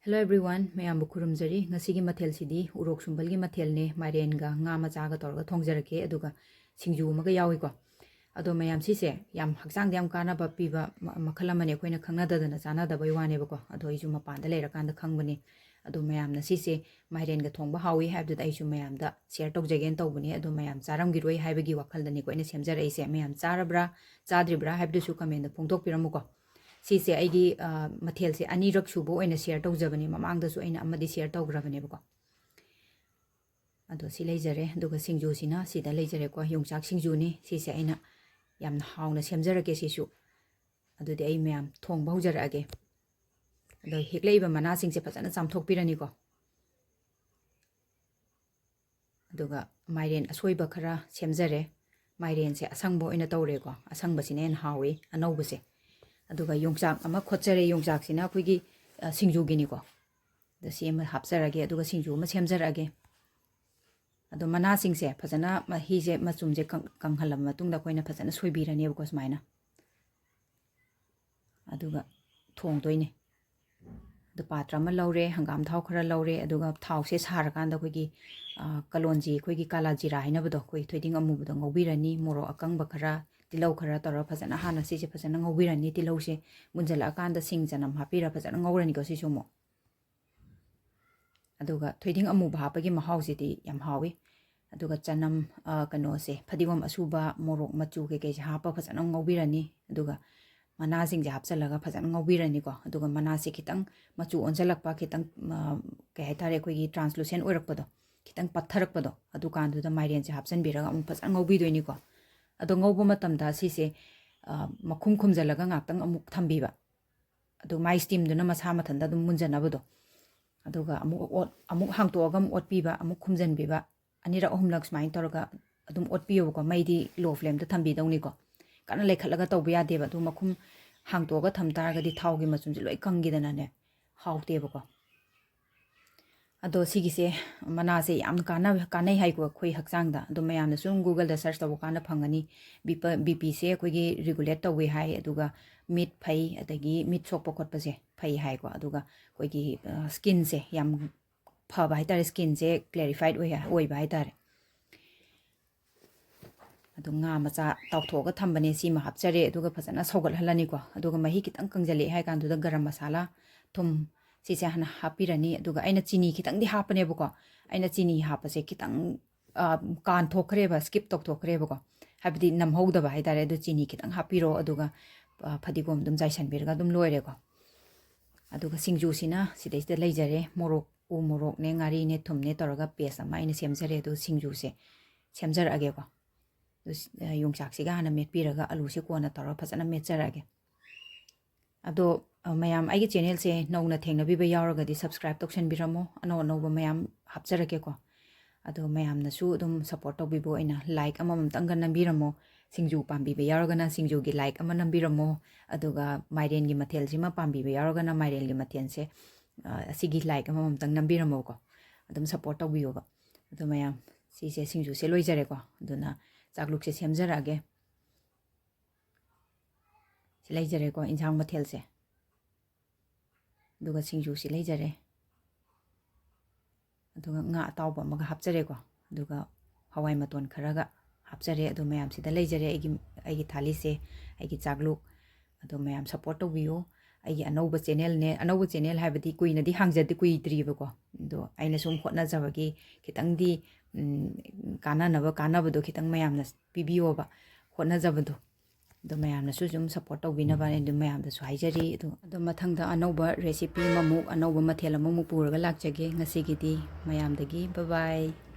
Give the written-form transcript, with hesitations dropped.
Hello everyone, mayam bukurum ngasigi mathel sidi urok shumbal gi mathel ne Mairen ga nga macha ga torga thongjarake aduga singju maga yawi ko ado mayam si se yam haksang yam kana ba piba makhala mane koina khangna dadana chana da bai wane ba ko ado isu mapan da lera kan da khangbani ado mayam na si se Mairen ga thongba hawi habdu da isu mayam da share tok jagen tawbani ado mayam charam gi roi haibagi wakhal da ni koina semjara ise mayam charabra chadribra habdu su comment da phongtok piramu ko सीसे आईगी मथेल से अनीरक सुबो ओइना share तौजबनी ममांगदसु अइना अमदि share तौग्रबनेबको अदो सी लेजरे दुगा सिंजू सिना सीदा लेजरे को योंगचाक सिंजूनी सीसे अइना यामना हावना सेमजरके सिसु अदुदि अइ मयाम थोंग बहुजरअगे अदो हेक्लेइबा मना सिंगसे फजना चामथोकपिरनी को अदुगा माइरेन असोइबा खरा सेमजरे माइरेन से असंगबो ओइना तौरेको असंगबसिने एन हावी अनौबसे अदुगा योंगचाक अमा खोचरे योंगचाक सिना अखोइगी सिंजू गिनिको द सेम हापजरगे अदुगा सिंजू अमा सेमजरगे अदो मना सिंगसे फजना महीजे मचुमजे कंगहलम मतुंगदा कोइना फजना सोइबिरनेबको समाइना अदुगा थोंगदोइने द पात्र अमा लौरे हंगाम थाव खरा लौरे अदुगा थावसे सारकांदा अखोइगी कलोंजी अखोइगी काला जीरा हाइनबदो अखोइ थोइदिंग अमुबदो ngौबिरनी मोरो अकंग खरा तिलौ खरा तौर फजना हाना सिसे फजना ngौबिरनी तिलौसे मुंजलाकांदा सिंग जनम हापिरा फजना ngौरनी को सिसुमो अदुगा थोइदिंग अमुब हापगी महाउसिति याम हावी अदुगा चनम कनोसे फदिगोम असुबा मोरोक मचु के हापा फजना ngौबिरनी अदुगा मना सिंग हापचलगा फजना ngौबिरनी को अदुगा मना से खितंग मचु ओंजलकपा खितंग के हाइतारे कोइगी ट्रांसलूसेंट ओइरकपदो खितंग पत्थरकपदो अदुकांदुदा माइरेन से हापचनबिरगा अमु फजना ngौबिदोइनी को अदो ngौबो मतमदा सिसे मखुम खुमजलगा ngaktang amuk thambiba ado mai steam duna masa mathanda dum munjanabado aduga amuk hangtoga otpiba amuk khumjanbiba anira ohumlak smai torga adum otpiyo ko mai di low flame da thambi dawni ko kana lekhatlaga tawba yadeba du makhum hangtoga thamtarga di thawgi machumji loi kangidana ne hawteba ko अदो सिगिसे मना से याम कानै haiku खोइ हक्चांगदा अदो मयामना सुम Google दा search तबो काना फंगनी BP से कोइगी regulate तवे हाइ अदुगा मीट फै अदगी मीट सोकपो खोटपसे फै हाइको अदुगा कोइगी स्किन से याम फबा हाइतारे स्किन से क्लैरिफाइड ओइबा हाइतारे अदो nga macha tawthoga thambane sima hapchare aduga phajana sogal halani ko aduga mahi kitang kangjali hai kan duda garam masala thum सिसे हना हापिरनी अदुगा आइना चीनी खितंग दि हापनेबको आइना चीनी हापसे खितंग कान थोखरेबा स्किप तोखरेबको हाबदि नमहौदबा हाइतारे अदु चीनी खितंग हापिरो अदुगा फदिगोम दुम जाइसनबिरगा दुम लोइरेको अदुगा सिंजूसिना सिदैसते लेजरे मोरोक उ मोरोक ने ngari ने थुम ने तोरगा पेस्ट अमा आइना सेमजरे अदु सिंजूसे सेमजरअगेको योंगचाकसिगा हना मेटपिरगा आलूसे कोना तोरा फजना मेटजरअगे अदो मैम आई चैनल से नौना थेंगनबीबा यावरगदी सब्सक्राइब तौसनबिरमो अनो अनौबा मैम हापजरकेको अदो मैमनसु अदुम सपोर्ट तौबिबो अइना लाइक अममतंग नंबिरमो सिंजू पांबीबा यावरगना सिंजूगी लाइक अमा नंबिरमो अदुगा माइरेनगी मथेलजिमा पांबीबा यावरगना माइरेनगी मथेलसे असिगी लाइक अममतंग नंबिरमोको अदुम सपोर्ट तौबियोबा अदो मैम सिसे सिंजू से लोइजरेको अदुना चाकलुक से सेमजरअगे सिलाइजरेको इंजांग मथेलसे दुगा सिंजू से लेजरे अदुगा nga atawba maga hapjare ko aduga hawai maton kharaga hapjare adu mayam sida leijare aigi thali se aigi chagluk adu mayam support to biyo aigi anauba channel habati kuina di hangjadi kui triba ko do aina sum khotna jabagi kitang di kana do kitang mayam na pibiyo ba khotna jabado do mayamna su zum support tawbinaba ne do mayamda su haijari do mathangda anauba recipe mamuk anauba mathela mamuk puraga lakjage ngasigidi mayamdagi bye bye